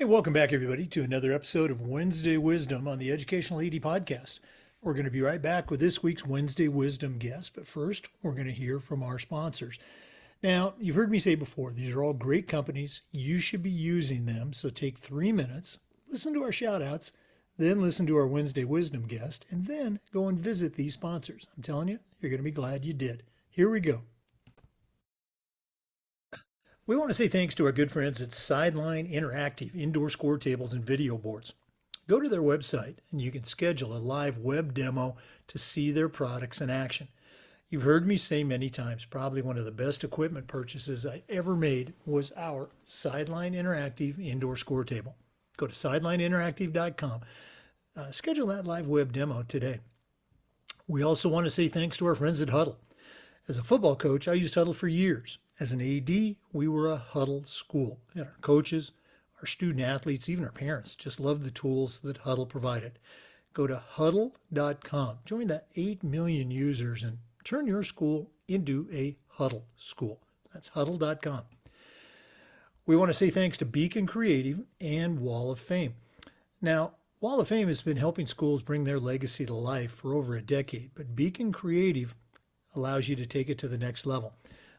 Hey, welcome back, everybody, to another episode of Wednesday Wisdom on the Educational ED Podcast. We're going to be right back with this week's Wednesday Wisdom guest, but first, we're going to hear from our sponsors. Now, you've heard me say before, these are all great companies. You should be using them, so take 3 minutes, listen to our shout outs, then listen to our Wednesday Wisdom guest, and then go and visit these sponsors. I'm telling you, you're going to be glad you did. Here we go. We want to say thanks to our good friends at Sideline Interactive Indoor Score Tables and Video Boards. Go to their website and you can schedule a live web demo to see their products in action. You've heard me say many times, probably one of the best equipment purchases I ever made was our Sideline Interactive Indoor Score Table. Go to sidelineinteractive.com. Schedule that live web demo today. We also want to say thanks to our friends at Huddle. As a football coach, I used Huddle for years. As an AD, we were a Huddle school, and our coaches, our student athletes, even our parents just loved the tools that Huddle provided. Go to huddle.com, join the 8 million users, and turn your school into a Huddle school. That's huddle.com. We want to say thanks to Beacon Creative and Wall of Fame. Now, Wall of Fame has been helping schools bring their legacy to life for over a decade, but Beacon Creative allows you to take it to the next level.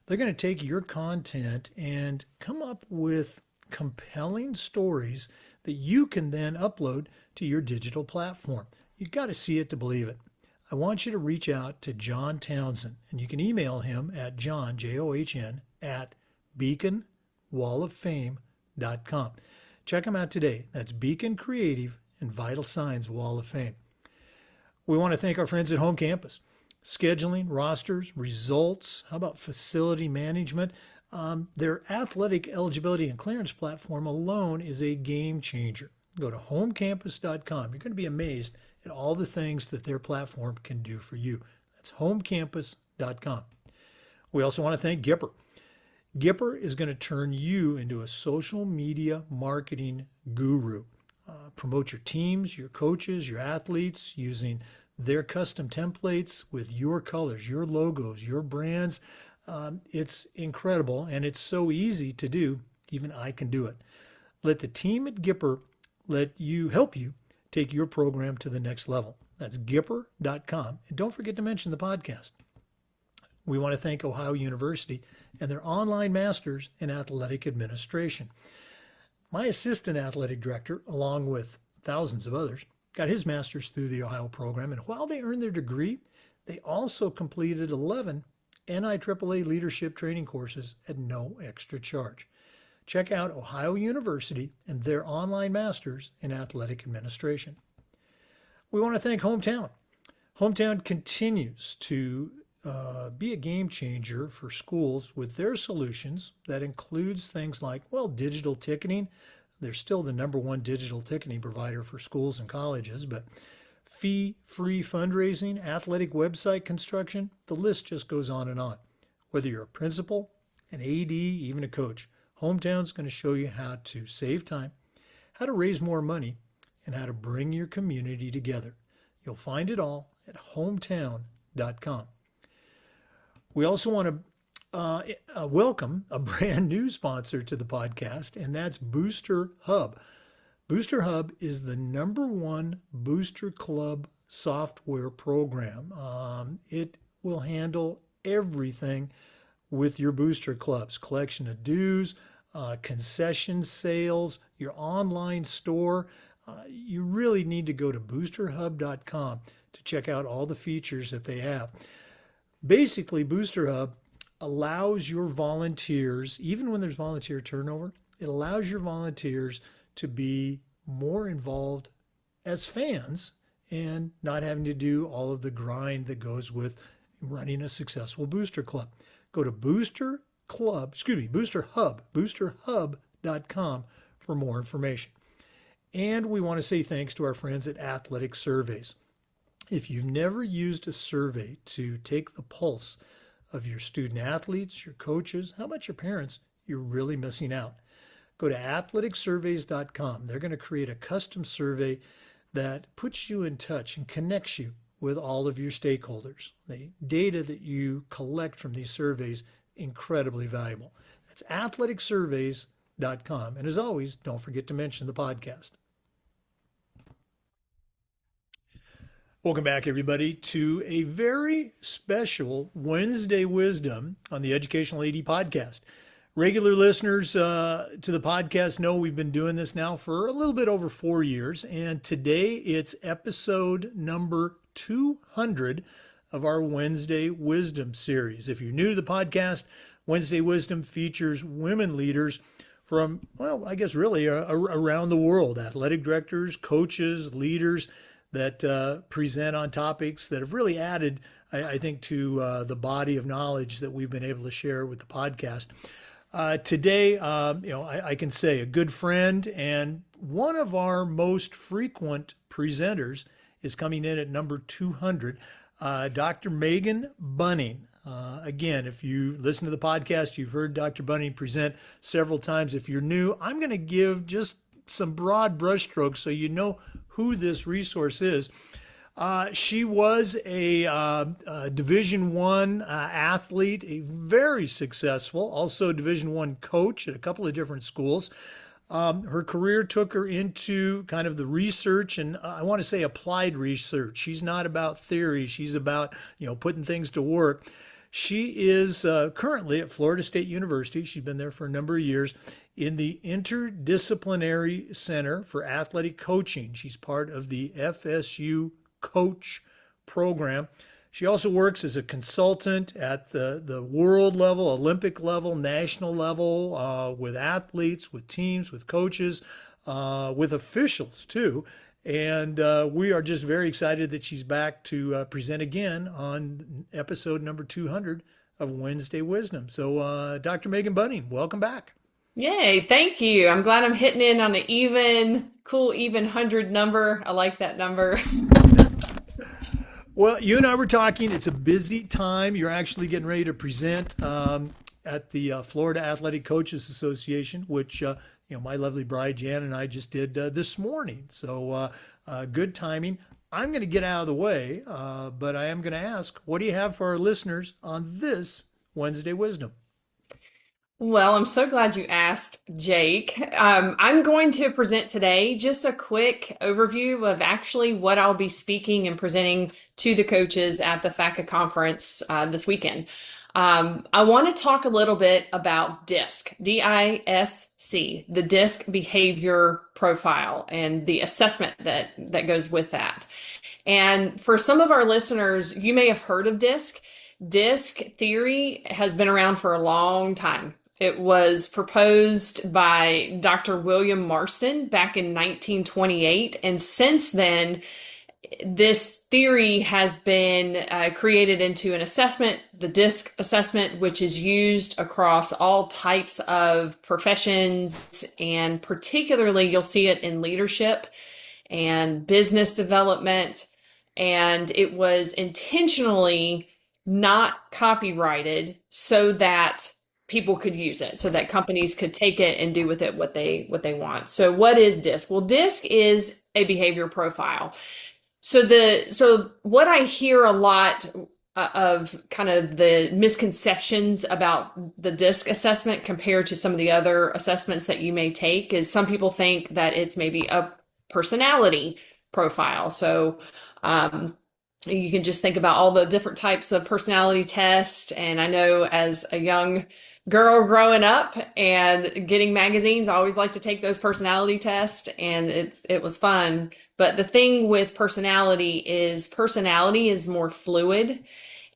They're going to take your content and come up with compelling stories that you can then upload to your digital platform. You've got to see it to believe it. I want you to reach out to John Townsend, and you can email him at John, John, at beaconwalloffame.com. Check him out today. That's Beacon Creative and Vital Signs Wall of Fame. We want to thank our friends at Home Campus. Scheduling, rosters, results, how about facility management? Their athletic eligibility and clearance platform alone is a game changer. Go to homecampus.com. You're going to be amazed at all the things that their platform can do for you. That's homecampus.com. We also want to thank Gipper. Gipper is going to turn you into a social media marketing guru. Promote your teams, your coaches, your athletes using their custom templates with your colors, your logos, your brands. It's incredible, and it's so easy to do. Even I can do it. Let the team at Gipper help you take your program to the next level. That's Gipper.com. And don't forget to mention the podcast. We want to thank Ohio University and their online masters in athletic administration. My assistant athletic director, along with thousands of others, got his master's through the Ohio program, and while they earned their degree, they also completed 11 NIAAA leadership training courses at no extra charge. Check out Ohio University and their online masters in athletic administration. We want to thank Hometown. Hometown continues to be a game changer for schools with their solutions that includes things like, digital ticketing. They're still the #1 digital ticketing provider for schools and colleges, but fee-free fundraising, athletic website construction, the list just goes on and on. Whether you're a principal, an AD, even a coach, Hometown's going to show you how to save time, how to raise more money, and how to bring your community together. You'll find it all at hometown.com. We also want to welcome a brand new sponsor to the podcast, and that's Booster Hub. Booster Hub is the #1 Booster Club software program. It will handle everything with your booster clubs, collection of dues, concession sales, your online store. You really need to go to boosterhub.com to check out all the features that they have. Basically, Booster Hub allows your volunteers, even when there's volunteer turnover, it allows your volunteers to be more involved as fans and not having to do all of the grind that goes with running a successful booster club. Go to boosterhub.com for more information. And we want to say thanks to our friends at Athletic Surveys. If you've never used a survey to take the pulse of your student athletes, your coaches, how about your parents, you're really missing out. Go to athleticsurveys.com. They're going to create a custom survey that puts you in touch and connects you with all of your stakeholders. The data that you collect from these surveys, incredibly valuable. That's athleticsurveys.com. buning.com. And as always, don't forget to mention the podcast. Welcome back, everybody, to a very special Wednesday Wisdom on the Educational AD podcast. Regular listeners to the podcast know we've been doing this now for a little bit over 4 years, and today it's episode number 200 of our Wednesday Wisdom series. If you're new to the podcast, Wednesday Wisdom features women leaders from, well, I guess really around the world, athletic directors, coaches, leaders that present on topics that have really added, I think, to the body of knowledge that we've been able to share with the podcast. Today, I can say a good friend and one of our most frequent presenters is coming in at number 200, Dr. Megan Buning. Again, if you listen to the podcast, you've heard Dr. Buning present several times. If you're new, I'm going to give just some broad brushstrokes so you know who this resource is. She was a Division I athlete, a very successful, also Division I coach at a couple of different schools. Her career took her into kind of the research and I want to say applied research. She's not about theory. She's about, putting things to work. She is currently at Florida State University. She's been there for a number of years in the Interdisciplinary Center for Athletic Coaching. She's part of the FSU Coach program. She also works as a consultant at the world level, Olympic level, national level, with athletes, with teams, with coaches, with officials too. And we are just very excited that she's back to present again on episode number 200 of Wednesday Wisdom. So Dr. Megan Buning, welcome back. Yay, thank you. I'm glad I'm hitting in on an cool 100 number. I like that number. Well, you and I were talking. It's a busy time. You're actually getting ready to present at the Florida Athletic Coaches Association, which my lovely bride Jan and I just did this morning. So good timing. I'm going to get out of the way, but I am going to ask, what do you have for our listeners on this Wednesday Wisdom? Well, I'm so glad you asked, Jake. I'm going to present today just a quick overview of actually what I'll be speaking and presenting to the coaches at the FACA conference this weekend. I want to talk a little bit about DISC, D-I-S-C, the DISC behavior profile and the assessment that goes with that. And for some of our listeners, you may have heard of DISC. DISC theory has been around for a long time. It was proposed by Dr. William Marston back in 1928. And since then, this theory has been created into an assessment, the DISC assessment, which is used across all types of professions. And particularly, you'll see it in leadership and business development. And it was intentionally not copyrighted so that people could use it, so that companies could take it and do with it what they want. So what is DISC? Well, DISC is a behavior profile. So what I hear a lot of kind of the misconceptions about the DISC assessment compared to some of the other assessments that you may take is some people think that it's maybe a personality profile. So you can just think about all the different types of personality tests. And I know as a young girl growing up and getting magazines, I always like to take those personality tests, and it was fun. But the thing with personality is more fluid,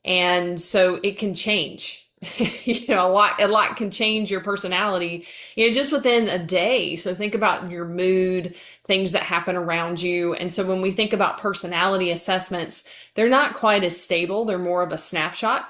and so it can change. A lot can change your personality, just within a day. So think about your mood, things that happen around you. And so when we think about personality assessments, they're not quite as stable. They're more of a snapshot.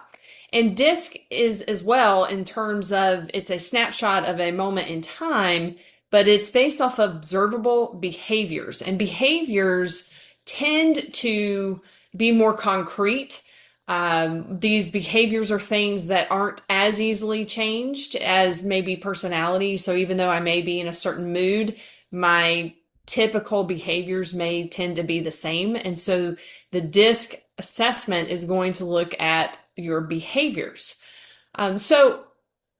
And DISC is as well in terms of it's a snapshot of a moment in time, but it's based off of observable behaviors. And behaviors tend to be more concrete. These behaviors are things that aren't as easily changed as maybe personality. So even though I may be in a certain mood, my typical behaviors may tend to be the same. And so the DISC assessment is going to look at your behaviors. So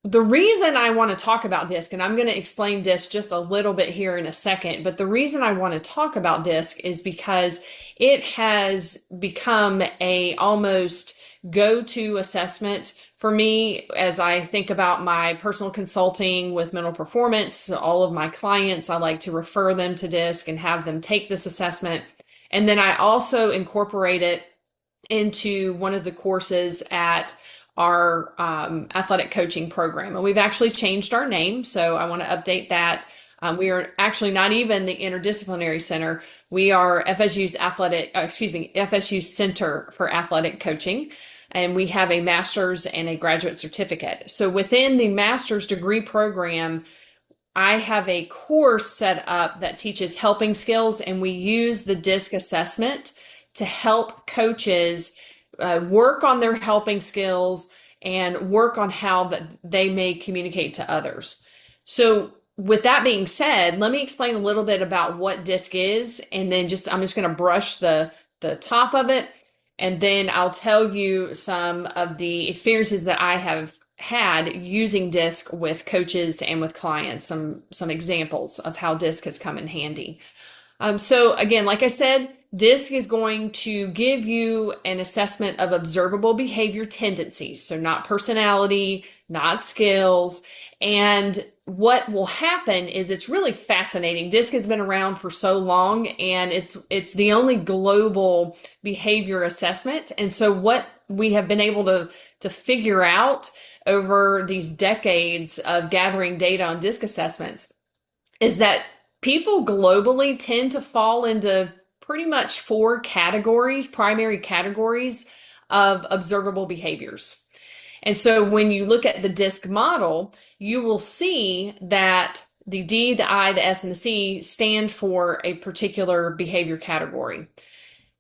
The reason I want to talk about DISC, and I'm going to explain DISC just a little bit here in a second, but the reason I want to talk about DISC is because it has become a almost go-to assessment for me as I think about my personal consulting with mental performance. All of my clients, I like to refer them to DISC and have them take this assessment. And then I also incorporate it into one of the courses at our athletic coaching program. And we've actually changed our name, so I want to update that. We are actually not even the Interdisciplinary Center. We are FSU's Center for Athletic Coaching. And we have a master's and a graduate certificate. So within the master's degree program, I have a course set up that teaches helping skills, and we use the DISC assessment to help coaches work on their helping skills and work on how that they may communicate to others. So with that being said, let me explain a little bit about what DISC is, and then I'm just going to brush the top of it, and then I'll tell you some of the experiences that I have had using DISC with coaches and with clients, some examples of how DISC has come in handy. So again, like I said, DISC is going to give you an assessment of observable behavior tendencies. So not personality, not skills. And what will happen is it's really fascinating. DISC has been around for so long, and it's the only global behavior assessment. And so what we have been able to figure out over these decades of gathering data on DISC assessments is that people globally tend to fall into pretty much four categories, primary categories of observable behaviors. And so when you look at the DISC model, you will see that the D, the I, the S, and the C stand for a particular behavior category.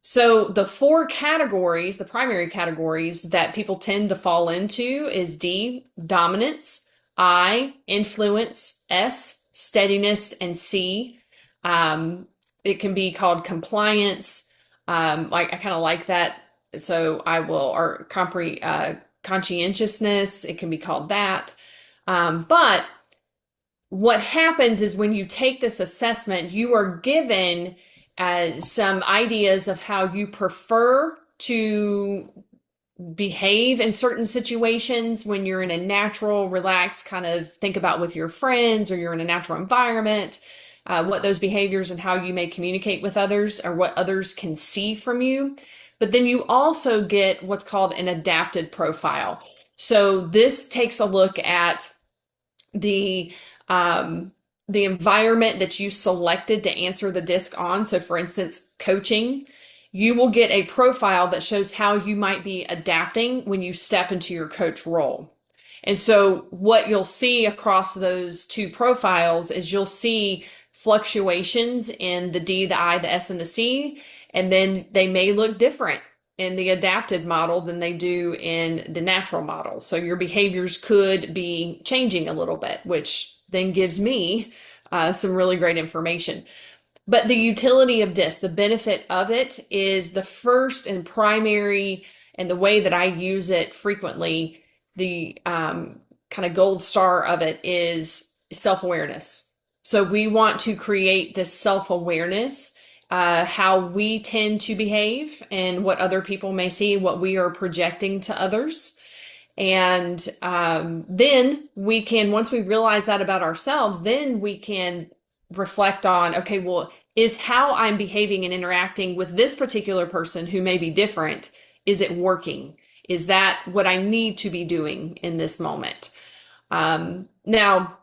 So the four categories, the primary categories that people tend to fall into is D, dominance, I, influence, S, steadiness, and C, it can be called compliance. Like I kind of like that. So or conscientiousness, it can be called that. But what happens is when you take this assessment, you are given some ideas of how you prefer to behave in certain situations when you're in a natural, relaxed kind of think about with your friends, or you're in a natural environment, what those behaviors and how you may communicate with others, or what others can see from you. But then you also get what's called an adapted profile. So this takes a look at the environment that you selected to answer the DISC on. So for instance, coaching, you will get a profile that shows how you might be adapting when you step into your coach role. And so what you'll see across those two profiles is you'll see fluctuations in the D, the I, the S, and the C, and then they may look different in the adapted model than they do in the natural model. So your behaviors could be changing a little bit, which then gives me some really great information. But the utility of DISC, the benefit of it, is the first and primary, and the way that I use it frequently, the kind of gold star of it is self-awareness. So we want to create this self-awareness, how we tend to behave and what other people may see, what we are projecting to others. And then we can, once we realize that about ourselves, then we can reflect on, okay, well, is how I'm behaving and interacting with this particular person who may be different, is it working? Is that what I need to be doing in this moment? Now,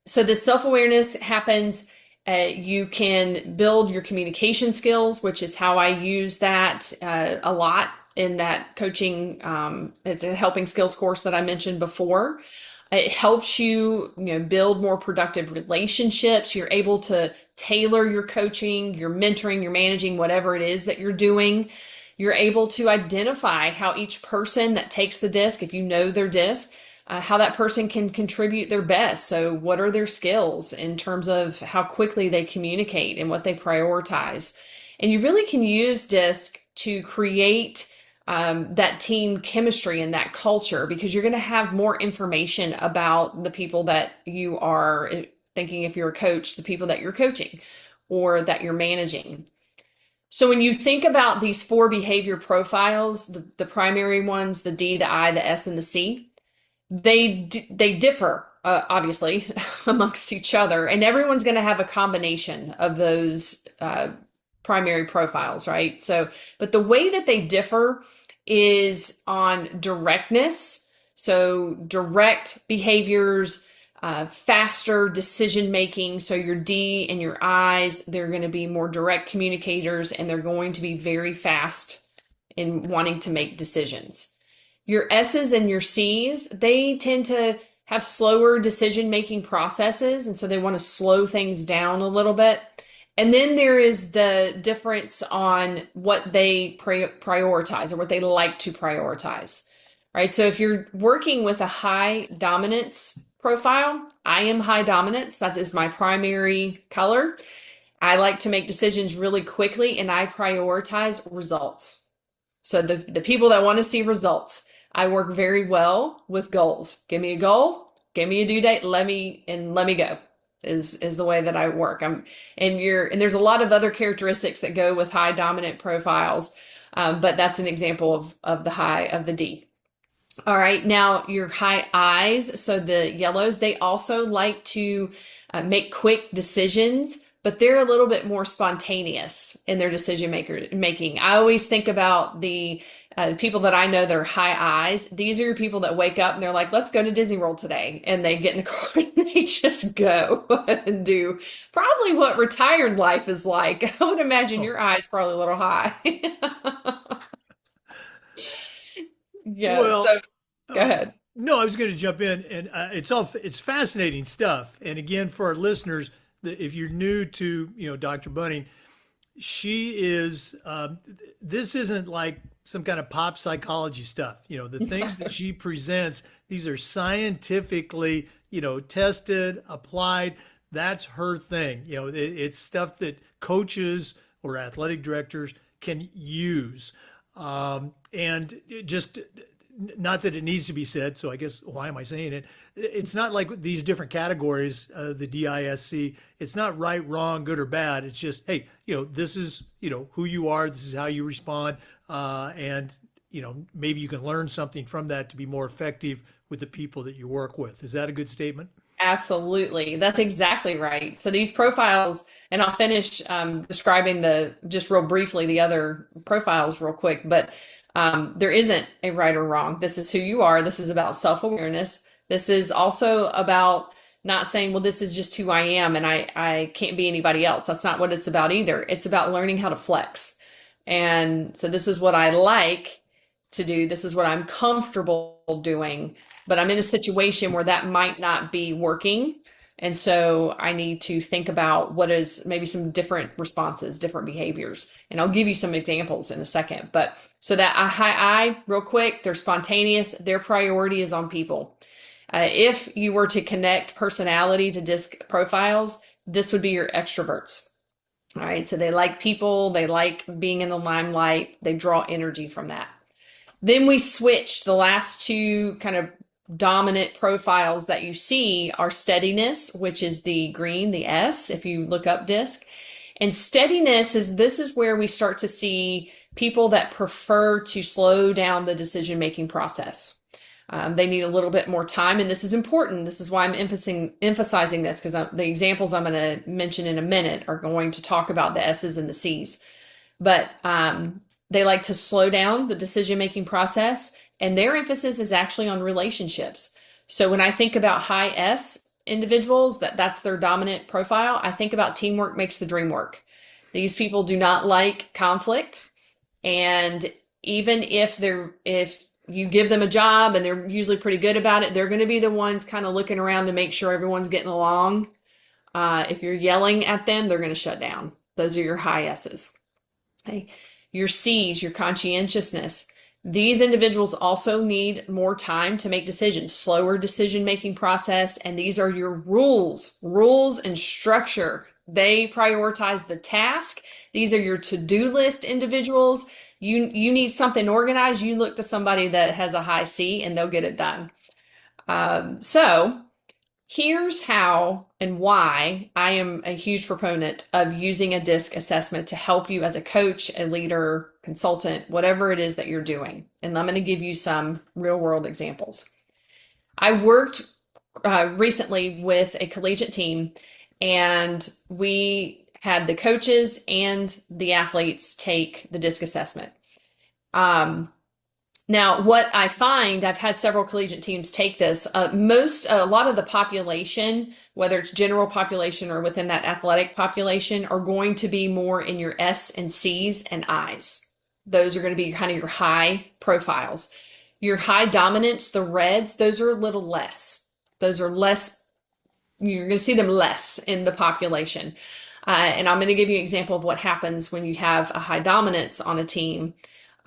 so this self-awareness happens. You can build your communication skills, which is how I use that a lot in that coaching. It's a helping skills course that I mentioned before. It helps you, build more productive relationships. You're able to tailor your coaching, your mentoring, your managing, whatever it is that you're doing. You're able to identify how each person that takes the DISC, if you know their DISC, how that person can contribute their best. So what are their skills in terms of how quickly they communicate and what they prioritize? And you really can use DISC to create that team chemistry and that culture, because you're going to have more information about the people that you are thinking, if you're a coach, the people that you're coaching or that you're managing. So when you think about these four behavior profiles, the primary ones, the D, the I, the S, and the C, they differ obviously amongst each other, and everyone's going to have a combination of those primary profiles, right? So, but the way that they differ is on directness. So direct behaviors, faster decision making. So your D and your I's, they're going to be more direct communicators, and they're going to be very fast in wanting to make decisions. Your S's and your C's, they tend to have slower decision making processes, and so they want to slow things down a little bit. And then there is the difference on what they prioritize or what they like to prioritize, right? So if you're working with a high dominance profile, I am high dominance. That is my primary color. I like to make decisions really quickly, and I prioritize results. So the people that want to see results, I work very well with goals. Give me a goal, give me a due date, let me go. Is the way that I work. And there's a lot of other characteristics that go with high dominant profiles, but that's an example of the D. All right, now your high I's, so the yellows, they also like to make quick decisions, but they're a little bit more spontaneous in their decision making. I always think about the people that I know that are high I's. These are your people that wake up and they're like, let's go to Disney World today. And they get in the car and they just go and do probably what retired life is like. I would imagine your I's probably a little high. Yeah, Well, so go ahead. no, I was going to jump in, and it's fascinating stuff. And again, for our listeners, if you're new to Dr. Buning, she is. This isn't like some kind of pop psychology stuff. The things that she presents, these are scientifically tested, applied. That's her thing. It's stuff that coaches or athletic directors can use. And just not that it needs to be said, so I guess why am I saying it? It's not like these different categories, the DISC. It's not right, wrong, good or bad. It's just, hey, this is who you are. This is how you respond, and maybe you can learn something from that to be more effective with the people that you work with. Is that a good statement? Absolutely. That's exactly right. So these profiles, and I'll finish describing just real briefly, the other profiles real quick, but there isn't a right or wrong. This is who you are. This is about self-awareness. This is also about not saying, well, this is just who I am and I can't be anybody else. That's not what it's about either. It's about learning how to flex. And so this is what I like to do. This is what I'm comfortable doing, but I'm in a situation where that might not be working. And so I need to think about what is maybe some different responses, different behaviors. And I'll give you some examples in a second. But so that a high I, real quick, they're spontaneous. Their priority is on people. If you were to connect personality to DISC profiles, this would be your extroverts. All right. So they like people. They like being in the limelight. They draw energy from that. Then we switched. The last two kind of dominant profiles that you see are steadiness, which is the green, the S, if you look up DISC. And steadiness this is where we start to see people that prefer to slow down the decision-making process. They need a little bit more time, and this is important. This is why I'm emphasizing this, because the examples I'm going to mention in a minute are going to talk about the S's and the C's. But they like to slow down the decision-making process, and their emphasis is actually on relationships. So when I think about high S individuals, that's their dominant profile, I think about teamwork makes the dream work. These people do not like conflict. And even if you give them a job and they're usually pretty good about it, they're going to be the ones kind of looking around to make sure everyone's getting along. If you're yelling at them, they're going to shut down. Those are your high S's. Okay. Your C's, your conscientiousness. These individuals also need more time to make decisions, slower decision-making process, and these are your rules and structure. They prioritize the task. These are your to-do list individuals. You need something organized, you look to somebody that has a high C and they'll get it done. So here's how and why I am a huge proponent of using a DISC assessment to help you as a coach, a leader, consultant, whatever it is that you're doing. And I'm going to give you some real world examples. I worked recently with a collegiate team, and we had the coaches and the athletes take the DISC assessment. Now, what I find, I've had several collegiate teams take this. A lot of the population, whether it's general population or within that athletic population, are going to be more in your S and C's and I's. Those are going to be kind of your high profiles. Your high dominance, the reds, those are a little less. Those are less, you're going to see them less in the population. And I'm going to give you an example of what happens when you have a high dominance on a team.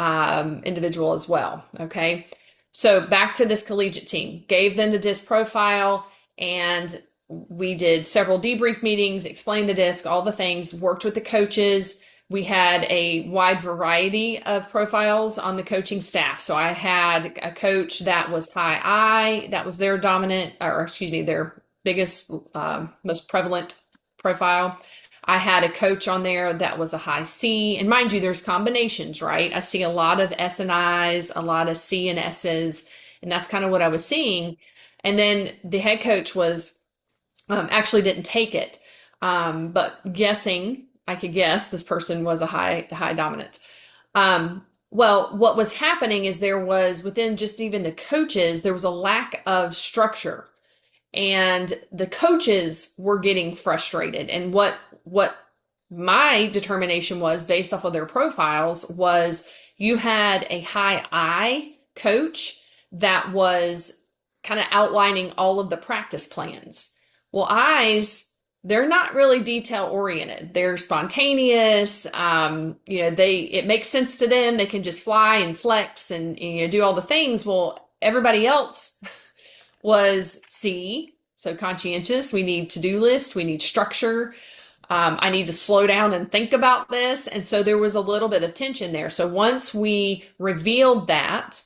Individual as well. Okay. So back to this collegiate team, gave them the DISC profile, and we did several debrief meetings, explained the DISC, all the things, worked with the coaches. We had a wide variety of profiles on the coaching staff. So I had a coach that was high I, that was their dominant, or excuse me, their biggest, most prevalent profile. I had a coach on there that was a high C, and mind you, there's combinations, right? I see a lot of S and I's, a lot of C and S's, and that's kind of what I was seeing. And then the head coach was actually didn't take it, but I could guess this person was a high dominance. Well, what was happening is there was, within just even the coaches, there was a lack of structure. And the coaches were getting frustrated. And what my determination was, based off of their profiles, was you had a high I coach that was kind of outlining all of the practice plans. Well, I's, they're not really detail oriented. They're spontaneous. It makes sense to them. They can just fly and flex and do all the things. Well, everybody else was C, so conscientious. We need to-do list. We need structure. I need to slow down and think about this. And so there was a little bit of tension there. So once we revealed that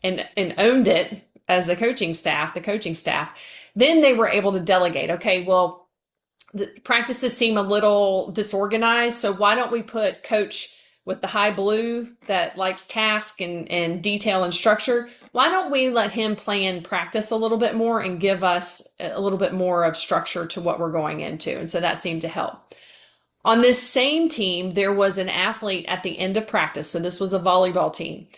and owned it as the coaching staff, then they were able to delegate. Okay, well, the practices seem a little disorganized. So why don't we put coach with the high blue that likes task and detail and structure? Why don't we let him plan practice a little bit more and give us a little bit more of structure to what we're going into? And so that seemed to help. On this same team, there was an athlete at the end of practice. So this was a volleyball team.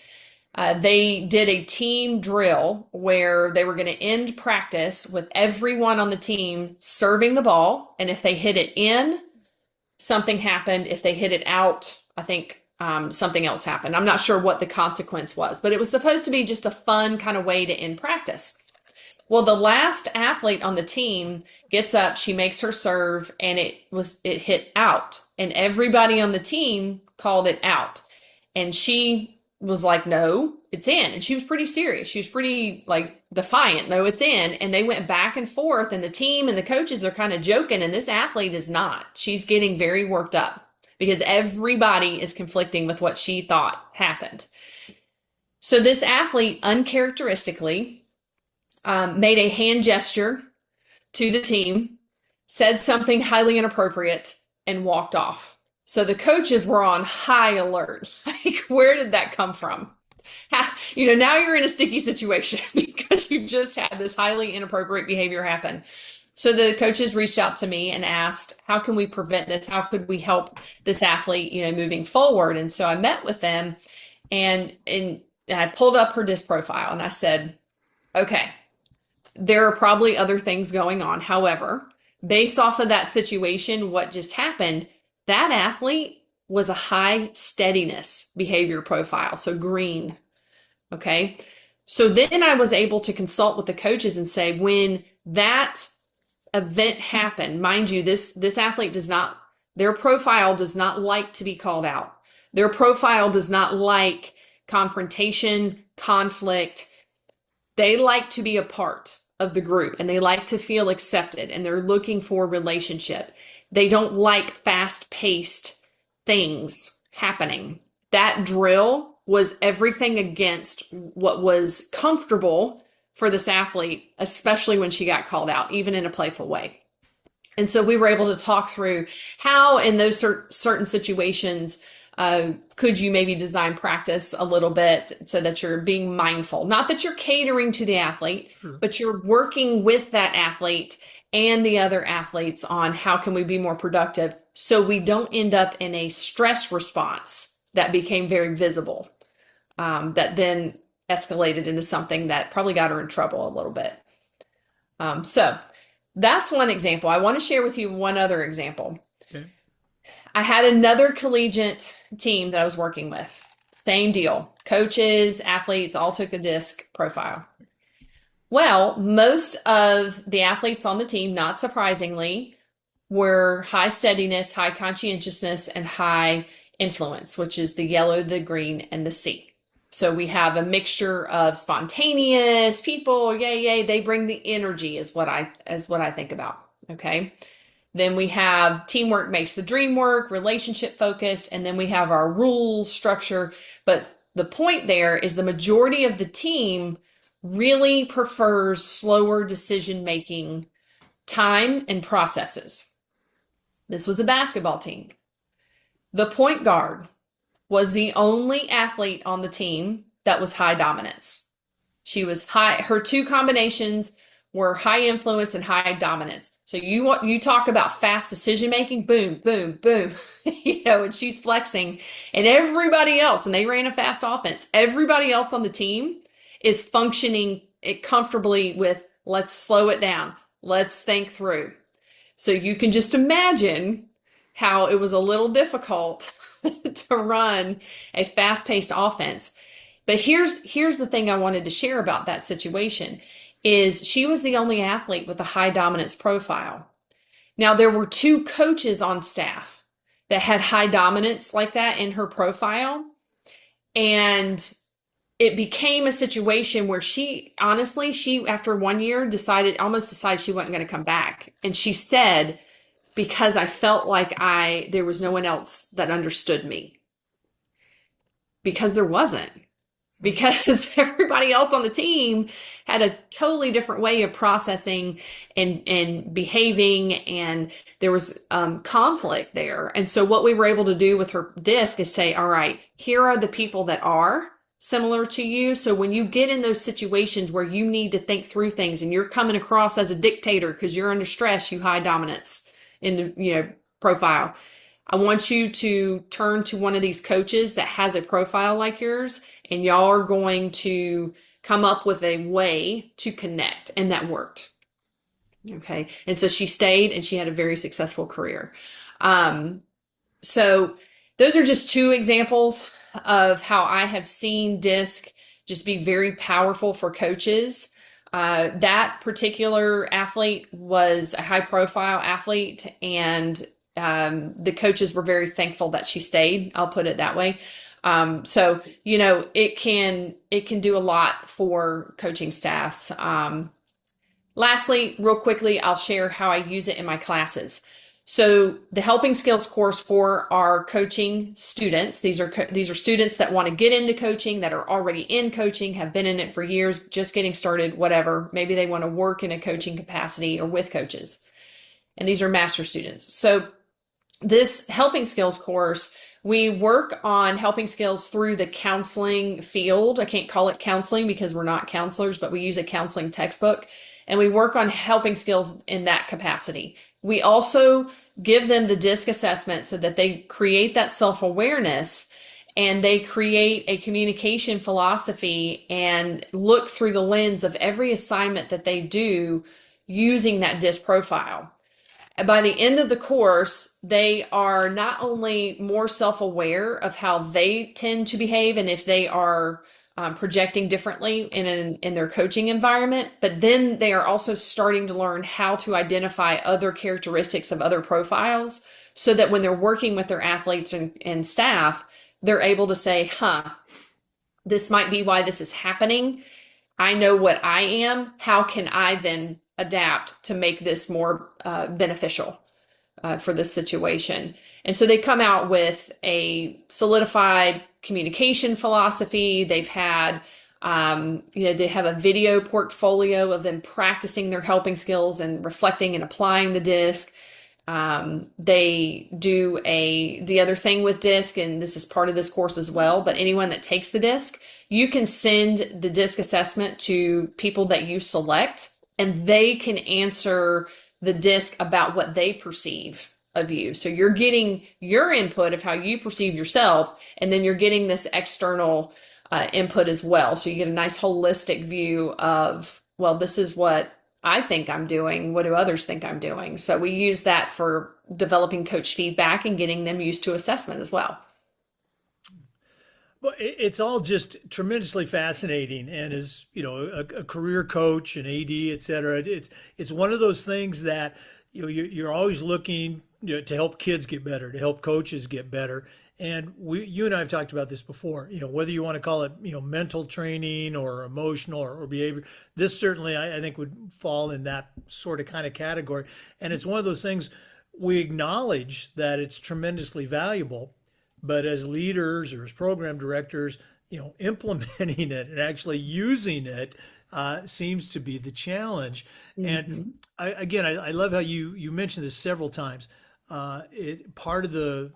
They did a team drill where they were going to end practice with everyone on the team serving the ball. And if they hit it in, something happened. If they hit it out, I think something else happened. I'm not sure what the consequence was, but it was supposed to be just a fun kind of way to end practice. Well, the last athlete on the team gets up, she makes her serve, and it hit out. And everybody on the team called it out. And she was like, no, it's in. And she was pretty serious. She was pretty defiant. No, it's in. And they went back and forth, and the team and the coaches are kind of joking, and this athlete is not. She's getting very worked up because everybody is conflicting with what she thought happened. So this athlete uncharacteristically made a hand gesture to the team, said something highly inappropriate, and walked off. So the coaches were on high alert. Where did that come from? Now you're in a sticky situation because you just had this highly inappropriate behavior happen. So the coaches reached out to me and asked, how can we prevent this? How could we help this athlete, moving forward? And so I met with them and I pulled up her DISC profile and I said, okay, there are probably other things going on. However, based off of that situation, what just happened, that athlete was a high steadiness behavior profile. So green. Okay. So then I was able to consult with the coaches and say, when that event happened, mind you, this athlete their profile does not like to be called out. Their profile does not like confrontation, conflict. They like to be a part of the group and they like to feel accepted and they're looking for relationship. They don't like fast-paced things happening. that drill was everything against what was comfortable for this athlete, especially when she got called out, even in a playful way. And so we were able to talk through how, in those certain situations, could you maybe design practice a little bit so that you're being mindful? Not that you're catering to the athlete, Sure. but you're working with that athlete and the other athletes on how can we be more productive so we don't end up in a stress response that became very visible, that then escalated into something that probably got her in trouble a little bit. So that's one example. I want to share with you one other example. Okay. I had another collegiate team that I was working with. Same deal. Coaches, athletes all took the DISC profile. Well, most of the athletes on the team, not surprisingly, were high steadiness, high conscientiousness, and high influence, which is the yellow, the green, and the C. So we have a mixture of spontaneous people, yay, yay, they bring the energy is what I think about. Okay. Then we have teamwork makes the dream work, relationship focused, and then we have our rules, structure. But the point there is the majority of the team really prefers slower decision making time and processes. This was a basketball team. The point guard was the only athlete on the team that was high dominance. She was high, her two combinations were high influence and high dominance. So you talk about fast decision making, boom, boom, boom, and she's flexing, and everybody else, and they ran a fast offense. Everybody else on the team is functioning comfortably with let's slow it down, let's think through. So you can just imagine how it was a little difficult to run a fast-paced offense. But here's the thing I wanted to share about that situation is she was the only athlete with a high dominance profile. Now, there were two coaches on staff that had high dominance like that in her profile. And it became a situation where she after 1 year almost decided she wasn't going to come back. And she said, because I felt like there was no one else that understood me. Because there wasn't. Because everybody else on the team had a totally different way of processing and behaving, and there was conflict there. And so what we were able to do with her disc is say, all right, here are the people that are similar to you. So when you get in those situations where you need to think through things and you're coming across as a dictator because you're under stress, you high dominance in the profile, I want you to turn to one of these coaches that has a profile like yours, and y'all are going to come up with a way to connect. And that worked. Okay. And so she stayed and she had a very successful career. So those are just two examples of how I have seen DISC just be very powerful for coaches. That particular athlete was a high profile athlete, and the coaches were very thankful that she stayed. I'll put it that way. So, it can do a lot for coaching staffs. Lastly, real quickly, I'll share how I use it in my classes. So the helping skills course for our coaching students, these are students that want to get into coaching, that are already in coaching, have been in it for years, just getting started, whatever. Maybe they want to work in a coaching capacity or with coaches. And these are master students. So this helping skills course, we work on helping skills through the counseling field. I can't call it counseling because we're not counselors, but we use a counseling textbook, and we work on helping skills in that capacity. We also give them the DISC assessment so that they create that self-awareness, and they create a communication philosophy and look through the lens of every assignment that they do using that DISC profile. By the end of the course, they are not only more self-aware of how they tend to behave and if they are projecting differently in their coaching environment, but then they are also starting to learn how to identify other characteristics of other profiles so that when they're working with their athletes and staff, they're able to say, this might be why this is happening. I know what I am. How can I then adapt to make this more beneficial? for this situation. And so they come out with a solidified communication philosophy. They've had, they have a video portfolio of them practicing their helping skills and reflecting and applying the disc. They do the other thing with disc, and this is part of this course as well, but anyone that takes the disc, you can send the disc assessment to people that you select, and they can answer the disc about what they perceive of you. So you're getting your input of how you perceive yourself, and then you're getting this external input as well. So you get a nice holistic view of, well, this is what I think I'm doing. What do others think I'm doing? So we use that for developing coach feedback and getting them used to assessment as well. Well, it's all just tremendously fascinating, and as you know, a career coach, an AD, et cetera, it's one of those things that you're always looking to help kids get better, to help coaches get better. And you and I have talked about this before. Whether you want to call it mental training or emotional or behavior, this certainly I think would fall in that sort of kind of category. And it's one of those things we acknowledge that it's tremendously valuable. But as leaders or as program directors, implementing it and actually using it seems to be the challenge. And I love how you mentioned this several times. Part of the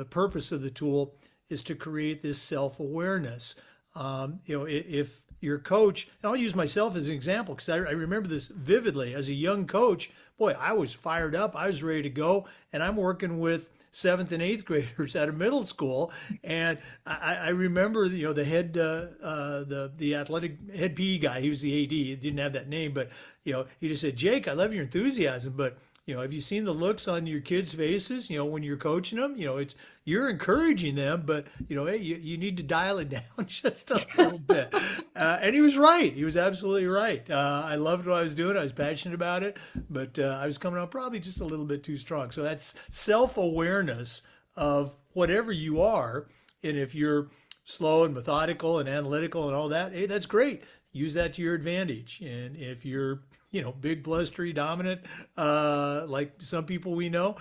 purpose of the tool is to create this self-awareness. If your coach, and I'll use myself as an example because I remember this vividly. As a young coach, boy, I was fired up. I was ready to go, and I'm working with seventh and eighth graders at a middle school, and I remember the head the athletic head PE guy. He was the AD. He didn't have that name, but he just said, "Jake, I love your enthusiasm, but have you seen the looks on your kids' faces? When you're coaching them, you're encouraging them, but hey, you need to dial it down just a little bit." And he was right. He was absolutely right. I loved what I was doing. I was passionate about it, but I was coming out probably just a little bit too strong. So that's self-awareness of whatever you are, and if you're slow and methodical and analytical and all that, hey, that's great. Use that to your advantage. And if you're big, blustery, dominant, like some people we know,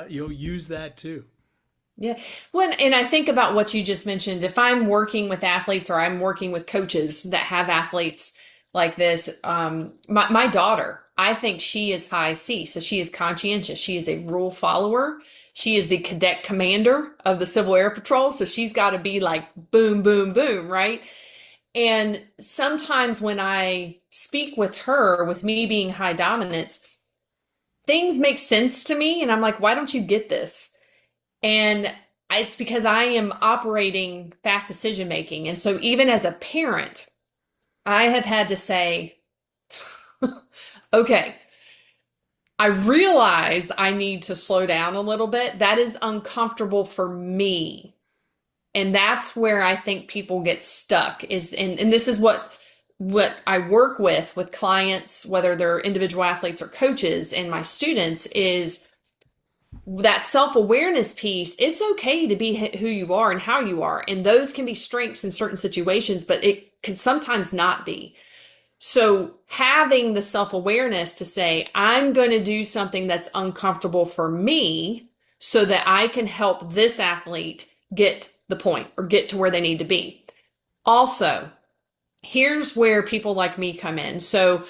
use that too. Yeah. Well, and I think about what you just mentioned. If I'm working with athletes or I'm working with coaches that have athletes like this, my daughter, I think she is high C. So she is conscientious. She is a rule follower. She is the cadet commander of the Civil Air Patrol. So she's got to be like boom, boom, boom, right? And sometimes when I speak with her, with me being high dominance, things make sense to me. And I'm like, why don't you get this? And it's because I am operating fast decision making. And so even as a parent, I have had to say, okay, I realize I need to slow down a little bit. That is uncomfortable for me. And that's where I think people get stuck and this is what I work with clients, whether they're individual athletes or coaches, and my students, is that self-awareness piece. It's okay to be who you are and how you are. And those can be strengths in certain situations, but it can sometimes not be. So having the self-awareness to say, I'm going to do something that's uncomfortable for me so that I can help this athlete get the point or get to where they need to be. Also, here's where people like me come in. So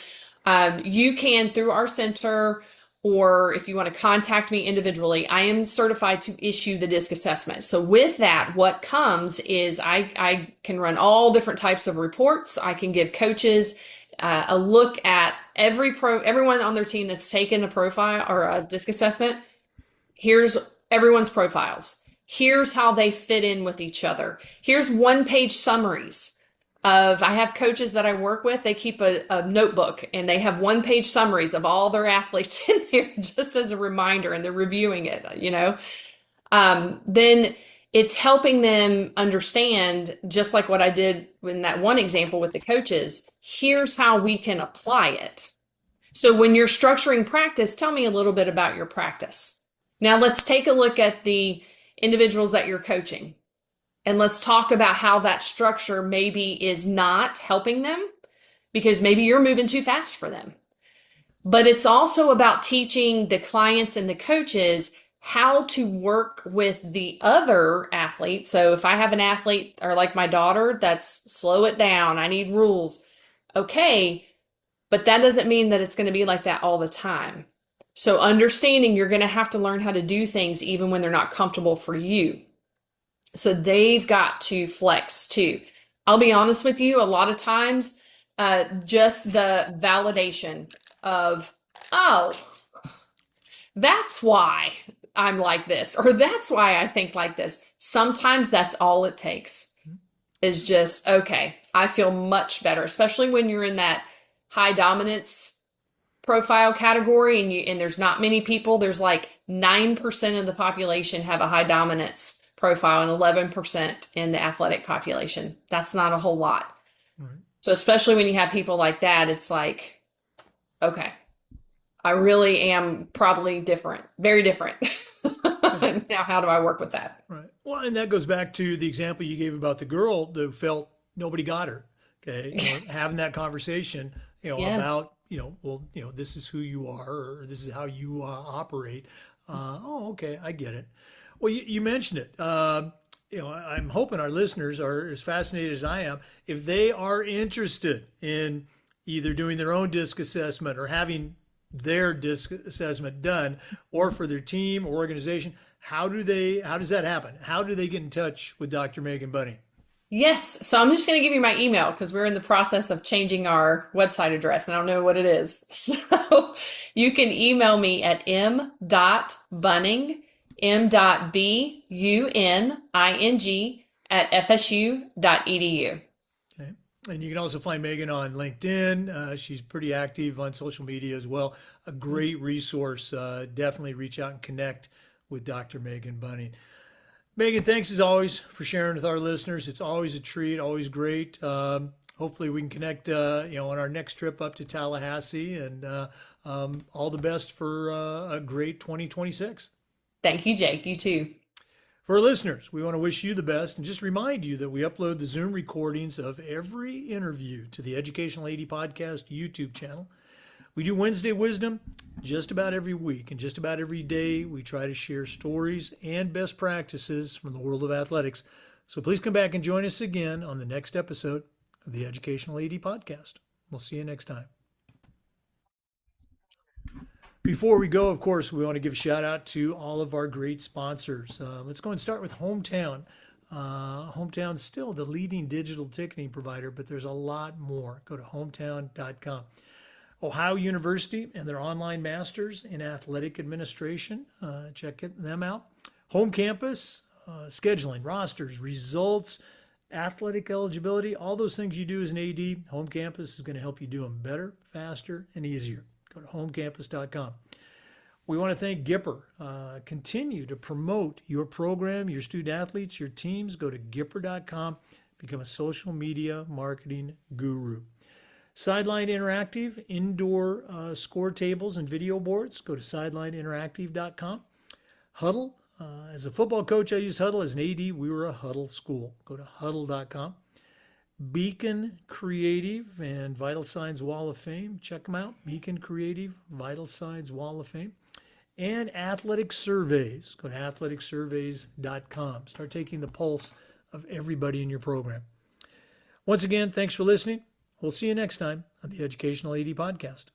you can, through our center, or if you want to contact me individually, I am certified to issue the DISC assessment. So with that, what comes is I can run all different types of reports. I can give coaches a look at everyone on their team that's taken a profile or a DISC assessment. Here's everyone's profiles. Here's how they fit in with each other. Here's one-page summaries I have coaches that I work with. They keep a notebook and they have one-page summaries of all their athletes in there just as a reminder, and they're reviewing it, Then it's helping them understand, just like what I did in that one example with the coaches, here's how we can apply it. So when you're structuring practice, tell me a little bit about your practice. Now let's take a look at the individuals that you're coaching. And let's talk about how that structure maybe is not helping them because maybe you're moving too fast for them. But it's also about teaching the clients and the coaches how to work with the other athletes. So if I have an athlete or like my daughter, that's slow it down, I need rules. Okay, but that doesn't mean that it's going to be like that all the time. So understanding you're going to have to learn how to do things even when they're not comfortable for you. So they've got to flex too. I'll be honest with you, a lot of times, just the validation of, oh, that's why I'm like this, or that's why I think like this. Sometimes that's all it takes is just, okay, I feel much better, especially when you're in that high dominance profile category and there's not many people. There's like 9% of the population have a high dominance profile and 11% in the athletic population. That's not a whole lot. Right. So especially when you have people like that, it's like, okay, I really am probably different, very different. Now, how do I work with that? Right. Well, and that goes back to the example you gave about the girl that felt nobody got her. Okay. Yes. Having that conversation, Yeah. about, well, this is who you are, or this is how you operate. Oh, okay. I get it. Well, you mentioned it. I'm hoping our listeners are as fascinated as I am. If they are interested in either doing their own disc assessment or having their disc assessment done, or for their team or organization, how does that happen? How do they get in touch with Dr. Megan Buning? Yes. So I'm just going to give you my email because we're in the process of changing our website address and I don't know what it is. So you can email me at m.bunning, m.buning @fsu.edu. Okay. And you can also find Megan on LinkedIn. She's pretty active on social media as well. A great resource. Definitely reach out and connect with Dr. Megan Buning. Megan, thanks as always for sharing with our listeners. It's always a treat, always great. Hopefully we can connect, on our next trip up to Tallahassee, and all the best for a great 2026. Thank you, Jake. You too. For our listeners, we want to wish you the best and just remind you that we upload the Zoom recordings of every interview to the Educational AD Podcast YouTube channel. We do Wednesday Wisdom just about every week, and just about every day we try to share stories and best practices from the world of athletics. So please come back and join us again on the next episode of the Educational AD Podcast. We'll see you next time. Before we go, of course, we want to give a shout out to all of our great sponsors. Let's go and start with Hometown. Hometown's still the leading digital ticketing provider, but there's a lot more. Go to hometown.com. Ohio University and their online masters in athletic administration. Check them out. Home campus, scheduling, rosters, results, athletic eligibility, all those things you do as an AD, home campus is going to help you do them better, faster, and easier. Go to homecampus.com. We want to thank Gipper. Continue to promote your program, your student athletes, your teams. Go to Gipper.com. Become a social media marketing guru. Sideline Interactive, indoor score tables and video boards. Go to sidelineinteractive.com. Huddle. As a football coach, I used Huddle. As an AD, we were a Huddle school. Go to huddle.com. Beacon Creative and Vital Signs Wall of Fame. Check them out. Beacon Creative, Vital Signs Wall of Fame. And Athletic Surveys. Go to athleticsurveys.com. Start taking the pulse of everybody in your program. Once again, thanks for listening. We'll see you next time on the Educational AD Podcast.